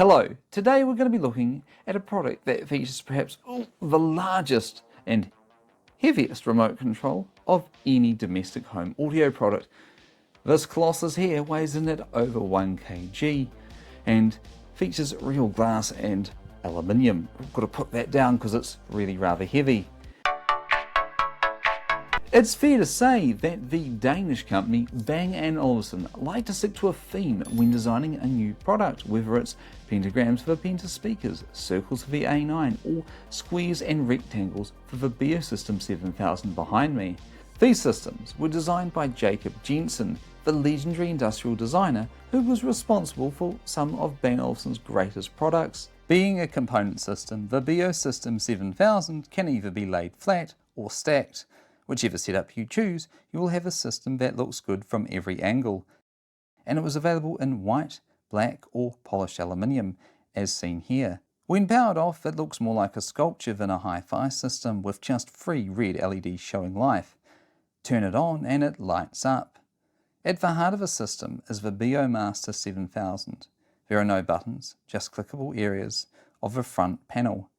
Hello, today we're going to be looking at a product that features perhaps the largest and heaviest remote control of any domestic home audio product. This Colossus here weighs in at over 1 kg and features real glass and aluminium. I've got to put that down because it's really rather heavy. It's fair to say that the Danish company Bang Olufsen like to stick to a theme when designing a new product, whether it's pentagrams for the Penta speakers, circles for the A9, or squares and rectangles for the BeoSystem 7000 behind me. These systems were designed by Jacob Jensen, the legendary industrial designer who was responsible for some of Bang Olufsen's greatest products. Being a component system, the BeoSystem 7000 can either be laid flat or stacked. Whichever setup you choose, you will have a system that looks good from every angle. And it was available in white, black or polished aluminium, as seen here. When powered off, it looks more like a sculpture than a hi-fi system with just 3 red LEDs showing life. Turn it on and it lights up. At the heart of the system is the BeoMaster 7000. There are no buttons, just clickable areas of the front panel.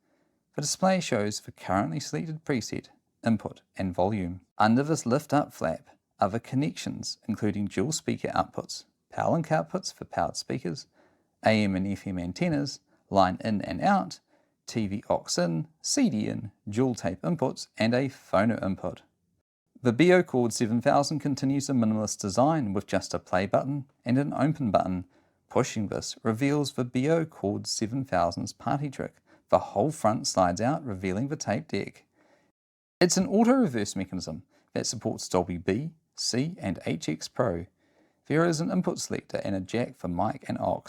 The display shows the currently selected preset, input and volume. Under this lift-up flap are the connections, including dual speaker outputs, power link outputs for powered speakers, AM and FM antennas, line in and out, TV aux in, CD in, dual tape inputs, and a phono input. The BeoCord 7000 continues a minimalist design with just a play button and an open button. Pushing this reveals the BeoCord 7000's party trick. The whole front slides out, revealing the tape deck. It's an auto-reverse mechanism that supports Dolby B, C and HX Pro. There is an input selector and a jack for mic and aux.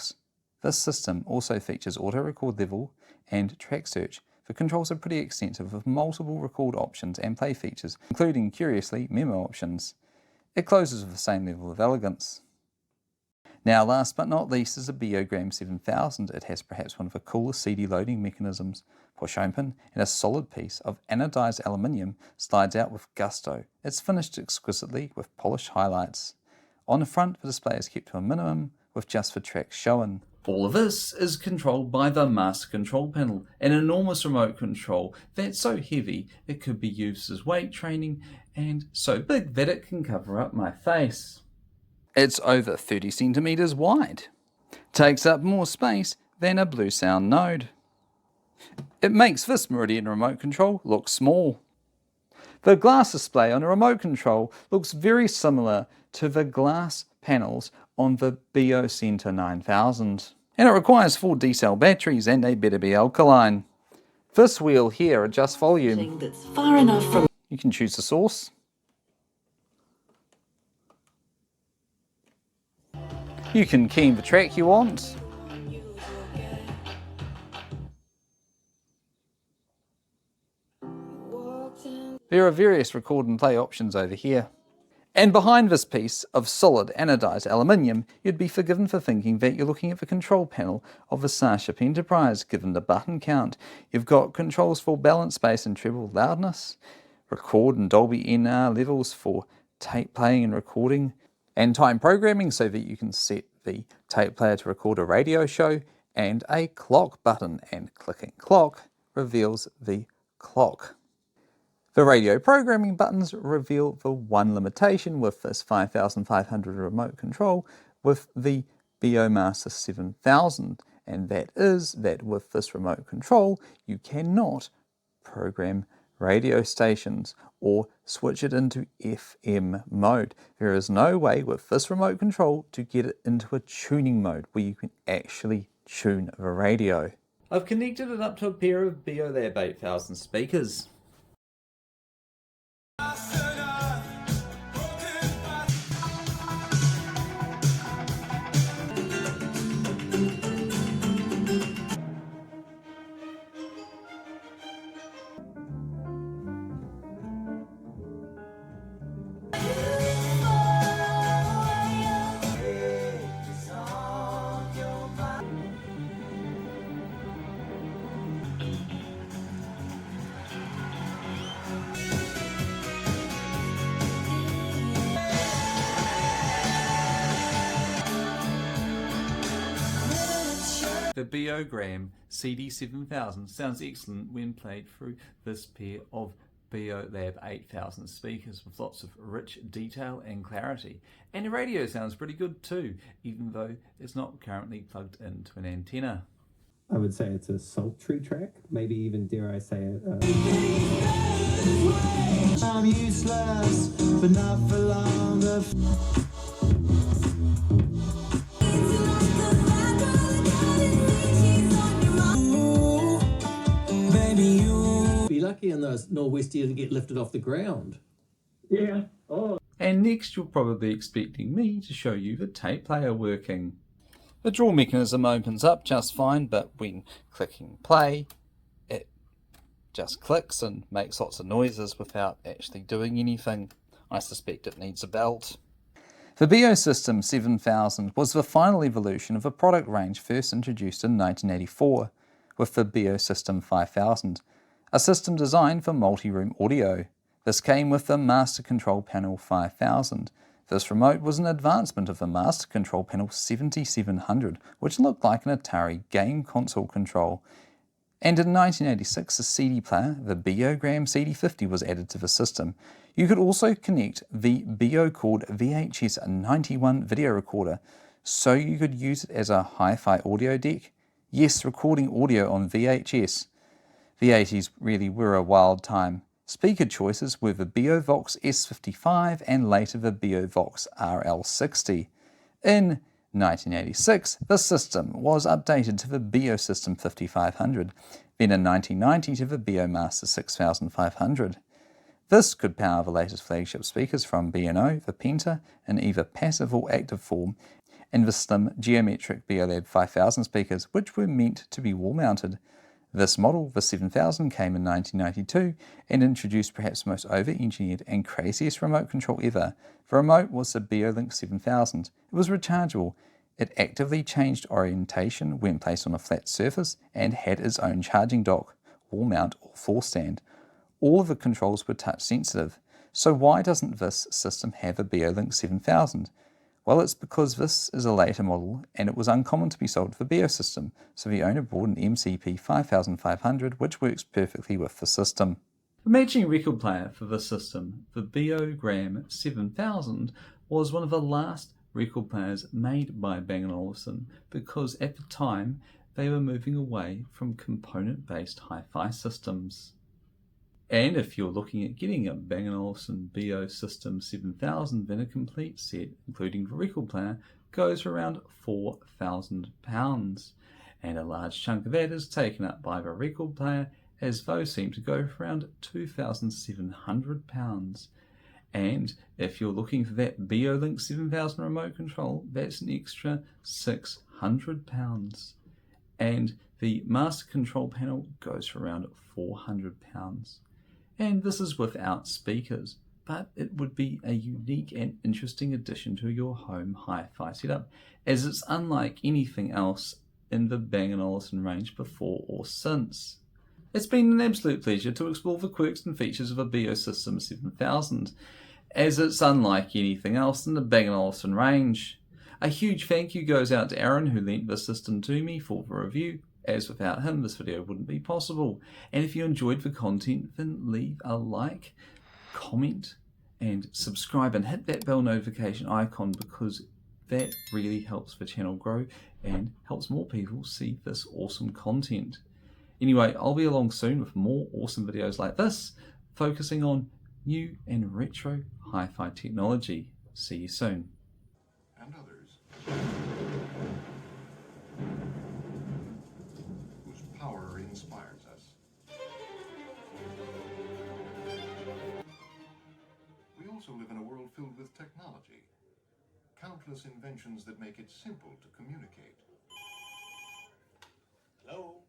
This system also features auto-record level and track search. The controls are pretty extensive with multiple record options and play features, including, curiously, memo options. It closes with the same level of elegance. Now, last but not least is the BeoGram 7000. It has perhaps one of the coolest CD loading mechanisms. Push open and a solid piece of anodized aluminium slides out with gusto. It's finished exquisitely with polished highlights. On the front, the display is kept to a minimum with just the tracks shown. All of this is controlled by the master control panel, an enormous remote control that's so heavy it could be used as weight training and so big that it can cover up my face. It's over 30 centimeters wide. Takes up more space than a Blue Sound node. It makes this Meridian remote control look small. The glass display on a remote control looks very similar to the glass panels on the BeoCenter 9000. And it requires 4 D-cell batteries and they better be alkaline. This wheel here adjusts volume. That's far enough from You can choose the source. You can key in the track you want. There are various record and play options over here. And behind this piece of solid anodized aluminium, you'd be forgiven for thinking that you're looking at the control panel of a Starship Enterprise, given the button count. You've got controls for balance, bass and treble loudness, record and Dolby NR levels for tape playing and recording, and time programming so that you can set the tape player to record a radio show, and a clock button, and clicking clock reveals the clock. The radio programming buttons reveal the one limitation with this 5500 remote control with the BeoMaster 7000, and that is that with this remote control you cannot program radio stations or switch it into FM mode. There is no way with this remote control to get it into a tuning mode where you can actually tune the radio. I've connected it up to a pair of BeoLab 8000 speakers. The BeoGram CD 7000 sounds excellent when played through this pair of BeoLab 8000 speakers with lots of rich detail and clarity. And the radio sounds pretty good too, even though it's not currently plugged into an antenna. I would say it's a sultry track, maybe even, dare I say it, I'm useless, but not for long. Be lucky in those nor'westers to get lifted off the ground. Yeah. Oh. And next you're probably expecting me to show you the tape player working. The draw mechanism opens up just fine, but when clicking play, it just clicks and makes lots of noises without actually doing anything. I suspect it needs a belt. The BeoSystem 7000 was the final evolution of a product range first introduced in 1984 with the BeoSystem 5000, a system designed for multi-room audio. This came with the Master Control Panel 5000. This remote was an advancement of the Master Control Panel 7700, which looked like an Atari game console control. And in 1986, a CD player, the BeoGram CD 50, was added to the system. You could also connect the BeoCord VHS 91 video recorder, so you could use it as a hi-fi audio deck. Yes, recording audio on VHS. The 80s really were a wild time. Speaker choices were the BeoVox S55 and later the BeoVox RL60. In 1986, the system was updated to the BeoSystem 5500, then in 1990 to the BeoMaster 6500. This could power the latest flagship speakers from B&O, the Penta, in either passive or active form, and the slim geometric BeoLab 5000 speakers, which were meant to be wall-mounted. This model, the 7000, came in 1992 and introduced perhaps the most over-engineered and craziest remote control ever. The remote was the BeoLink 7000. It was rechargeable. It actively changed orientation when placed on a flat surface and had its own charging dock, wall mount or floor stand. All of the controls were touch sensitive. So why doesn't this system have a BeoLink 7000? Well, it's because this is a later model and it was uncommon to be sold for BeoSystem, so the owner bought an MCP 5500 which works perfectly with the system. The matching record player for the system, the BeoGram 7000, was one of the last record players made by Bang Olufsen because at the time they were moving away from component-based hi-fi systems. And if you're looking at getting a Bang & Olufsen BeoSystem 7000, then a complete set, including the record player, goes for around £4,000. And a large chunk of that is taken up by the record player, as those seem to go for around £2,700. And if you're looking for that BeoLink 7000 remote control, that's an extra £600. And the Master Control Panel goes for around £400. And this is without speakers, but it would be a unique and interesting addition to your home hi-fi setup, as it's unlike anything else in the Bang & Olufsen range before or since. It's been an absolute pleasure to explore the quirks and features of a BeoSystem 7000, as it's unlike anything else in the Bang & Olufsen range. A huge thank you goes out to Aaron, who lent the system to me for the review, as without him this video wouldn't be possible. And if you enjoyed the content, then leave a like, comment and subscribe and hit that bell notification icon, because that really helps the channel grow and helps more people see this awesome content. Anyway, I'll be along soon with more awesome videos like this, focusing on new and retro hi-fi technology. See you soon. And others. Power inspires us. We also live in a world filled with technology. Countless inventions that make it simple to communicate. Hello?